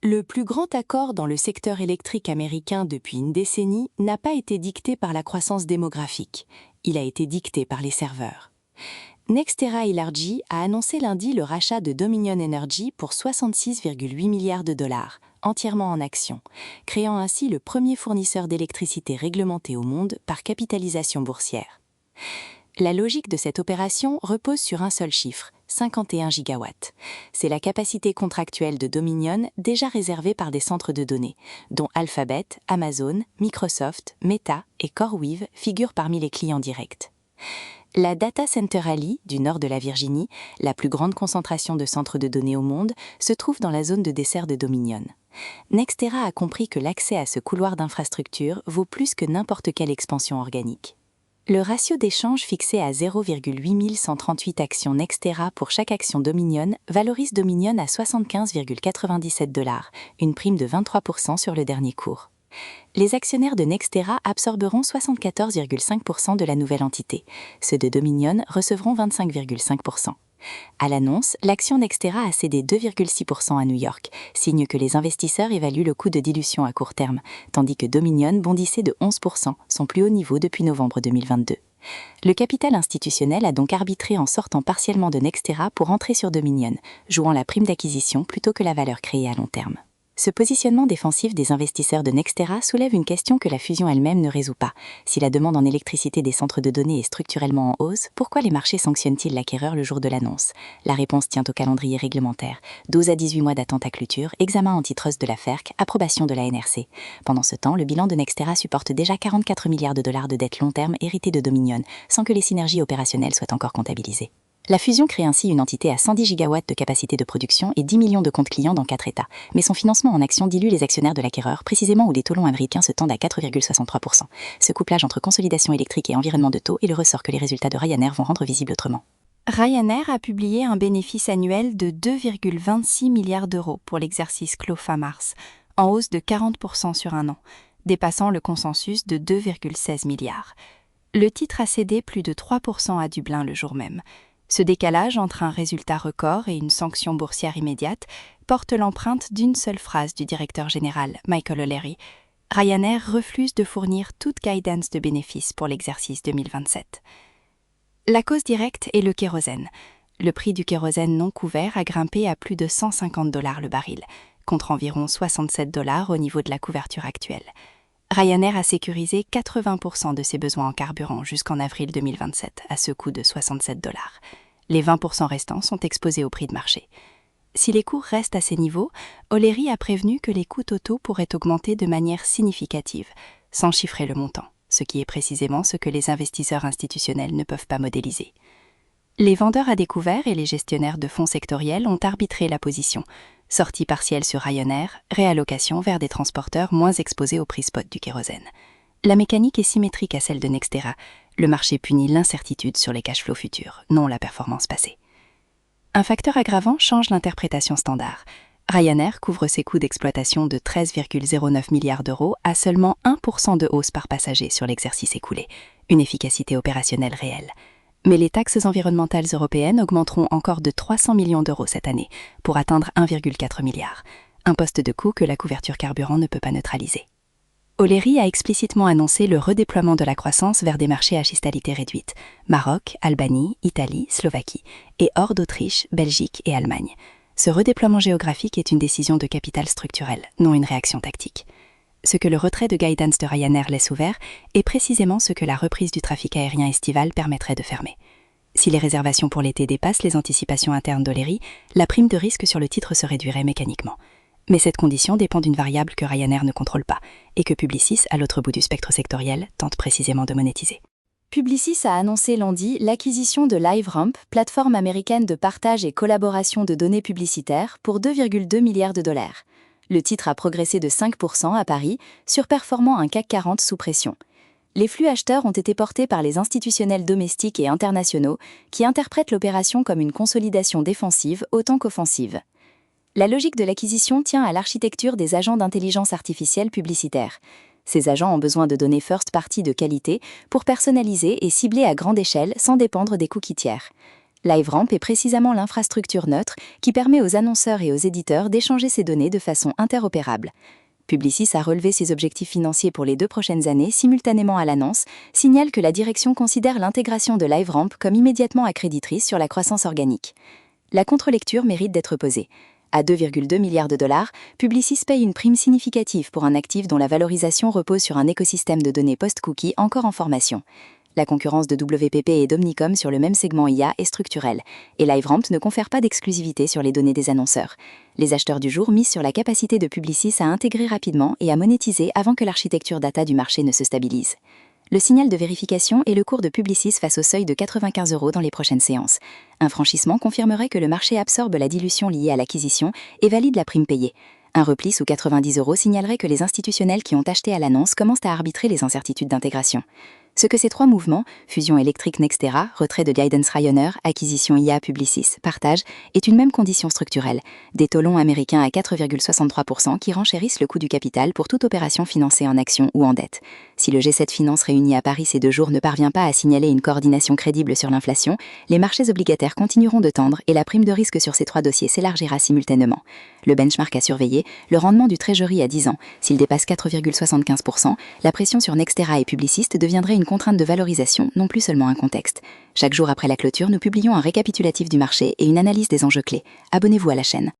Le plus grand accord dans le secteur électrique américain depuis une décennie n'a pas été dicté par la croissance démographique. Il a été dicté par les serveurs. NextEra Energy a annoncé lundi le rachat de Dominion Energy pour 66,8 milliards de dollars, entièrement en actions, créant ainsi le premier fournisseur d'électricité réglementé au monde par capitalisation boursière. La logique de cette opération repose sur un seul chiffre, 51 gigawatts. C'est la capacité contractuelle de Dominion déjà réservée par des centres de données, dont Alphabet, Amazon, Microsoft, Meta et CoreWeave figurent parmi les clients directs. La Data Center Alley, du nord de la Virginie, la plus grande concentration de centres de données au monde, se trouve dans la zone de dessert de Dominion. NextEra a compris que l'accès à ce couloir d'infrastructure vaut plus que n'importe quelle expansion organique. Le ratio d'échange fixé à 0,8138 actions NextEra pour chaque action Dominion valorise Dominion à 75,97 $, une prime de 23% sur le dernier cours. Les actionnaires de NextEra absorberont 74,5% de la nouvelle entité. Ceux de Dominion recevront 25,5%. À l'annonce, l'action NextEra a cédé 2,6% à New York, signe que les investisseurs évaluent le coût de dilution à court terme, tandis que Dominion bondissait de 11%, son plus haut niveau depuis novembre 2022. Le capital institutionnel a donc arbitré en sortant partiellement de NextEra pour entrer sur Dominion, jouant la prime d'acquisition plutôt que la valeur créée à long terme. Ce positionnement défensif des investisseurs de NextEra soulève une question que la fusion elle-même ne résout pas. Si la demande en électricité des centres de données est structurellement en hausse, pourquoi les marchés sanctionnent-ils l'acquéreur le jour de l'annonce? La réponse tient au calendrier réglementaire. 12 à 18 mois d'attente à clôture, examen antitrust de la FERC, approbation de la NRC. Pendant ce temps, le bilan de NextEra supporte déjà 44 milliards de dollars de dettes long terme héritées de Dominion, sans que les synergies opérationnelles soient encore comptabilisées. La fusion crée ainsi une entité à 110 gigawatts de capacité de production et 10 millions de comptes clients dans 4 États. Mais son financement en actions dilue les actionnaires de l'acquéreur, précisément où les taux longs américains se tendent à 4,63%. Ce couplage entre consolidation électrique et environnement de taux est le ressort que les résultats de Ryanair vont rendre visible autrement. Ryanair a publié un bénéfice annuel de 2,26 milliards d'euros pour l'exercice clos fin mars, en hausse de 40% sur un an, dépassant le consensus de 2,16 milliards. Le titre a cédé plus de 3% à Dublin le jour même. Ce décalage entre un résultat record et une sanction boursière immédiate porte l'empreinte d'une seule phrase du directeur général, Michael O'Leary. Ryanair refuse de fournir toute guidance de bénéfices pour l'exercice 2027. La cause directe est le kérosène. Le prix du kérosène non couvert a grimpé à plus de 150 $ le baril, contre environ 67 $ au niveau de la couverture actuelle. Ryanair a sécurisé 80% de ses besoins en carburant jusqu'en avril 2027, à ce coût de 67 $. Les 20% restants sont exposés au prix de marché. Si les cours restent à ces niveaux, O'Leary a prévenu que les coûts totaux pourraient augmenter de manière significative, sans chiffrer le montant, ce qui est précisément ce que les investisseurs institutionnels ne peuvent pas modéliser. Les vendeurs à découvert et les gestionnaires de fonds sectoriels ont arbitré la position. Sortie partielle sur Ryanair, réallocation vers des transporteurs moins exposés au prix spot du kérosène. La mécanique est symétrique à celle de NextEra. Le marché punit l'incertitude sur les cash flows futurs, non la performance passée. Un facteur aggravant change l'interprétation standard. Ryanair couvre ses coûts d'exploitation de 13,09 milliards d'euros à seulement 1% de hausse par passager sur l'exercice écoulé, une efficacité opérationnelle réelle. Mais les taxes environnementales européennes augmenteront encore de 300 millions d'euros cette année, pour atteindre 1,4 milliard, un poste de coût que la couverture carburant ne peut pas neutraliser. O'Leary a explicitement annoncé le redéploiement de la croissance vers des marchés à schistalité réduite, Maroc, Albanie, Italie, Slovaquie, et hors d'Autriche, Belgique et Allemagne. Ce redéploiement géographique est une décision de capital structurel, non une réaction tactique. Ce que le retrait de guidance de Ryanair laisse ouvert est précisément ce que la reprise du trafic aérien estival permettrait de fermer. Si les réservations pour l'été dépassent les anticipations internes d'O'Leary, la prime de risque sur le titre se réduirait mécaniquement. Mais cette condition dépend d'une variable que Ryanair ne contrôle pas et que Publicis, à l'autre bout du spectre sectoriel, tente précisément de monétiser. Publicis a annoncé lundi l'acquisition de LiveRamp, plateforme américaine de partage et collaboration de données publicitaires, pour 2,2 milliards de dollars. Le titre a progressé de 5% à Paris, surperformant un CAC 40 sous pression. Les flux acheteurs ont été portés par les institutionnels domestiques et internationaux qui interprètent l'opération comme une consolidation défensive autant qu'offensive. La logique de l'acquisition tient à l'architecture des agents d'intelligence artificielle publicitaire. Ces agents ont besoin de données first party de qualité pour personnaliser et cibler à grande échelle sans dépendre des cookies tiers. LiveRamp est précisément l'infrastructure neutre qui permet aux annonceurs et aux éditeurs d'échanger ces données de façon interopérable. Publicis a relevé ses objectifs financiers pour les 2 prochaines années simultanément à l'annonce, signale que la direction considère l'intégration de LiveRamp comme immédiatement accréditrice sur la croissance organique. La contre-lecture mérite d'être posée. À 2,2 milliards de dollars, Publicis paye une prime significative pour un actif dont la valorisation repose sur un écosystème de données post-cookie encore en formation. La concurrence de WPP et d'Omnicom sur le même segment IA est structurelle, et LiveRamp ne confère pas d'exclusivité sur les données des annonceurs. Les acheteurs du jour misent sur la capacité de Publicis à intégrer rapidement et à monétiser avant que l'architecture data du marché ne se stabilise. Le signal de vérification est le cours de Publicis face au seuil de 95 € dans les prochaines séances. Un franchissement confirmerait que le marché absorbe la dilution liée à l'acquisition et valide la prime payée. Un repli sous 90 € signalerait que les institutionnels qui ont acheté à l'annonce commencent à arbitrer les incertitudes d'intégration. Ce que ces 3 mouvements, fusion électrique Nextera, retrait de Guidance Ryanair, acquisition IA Publicis, partage, est une même condition structurelle, des taux longs américains à 4,63% qui renchérissent le coût du capital pour toute opération financée en actions ou en dette. Si le G7 Finance réuni à Paris ces 2 jours ne parvient pas à signaler une coordination crédible sur l'inflation, les marchés obligataires continueront de tendre et la prime de risque sur ces 3 dossiers s'élargira simultanément. Le benchmark à surveiller, le rendement du Treasury à 10 ans, s'il dépasse 4,75%, la pression sur Nextera et Publicis deviendrait une contrainte de valorisation, non plus seulement un contexte. Chaque jour après la clôture, nous publions un récapitulatif du marché et une analyse des enjeux clés. Abonnez-vous à la chaîne.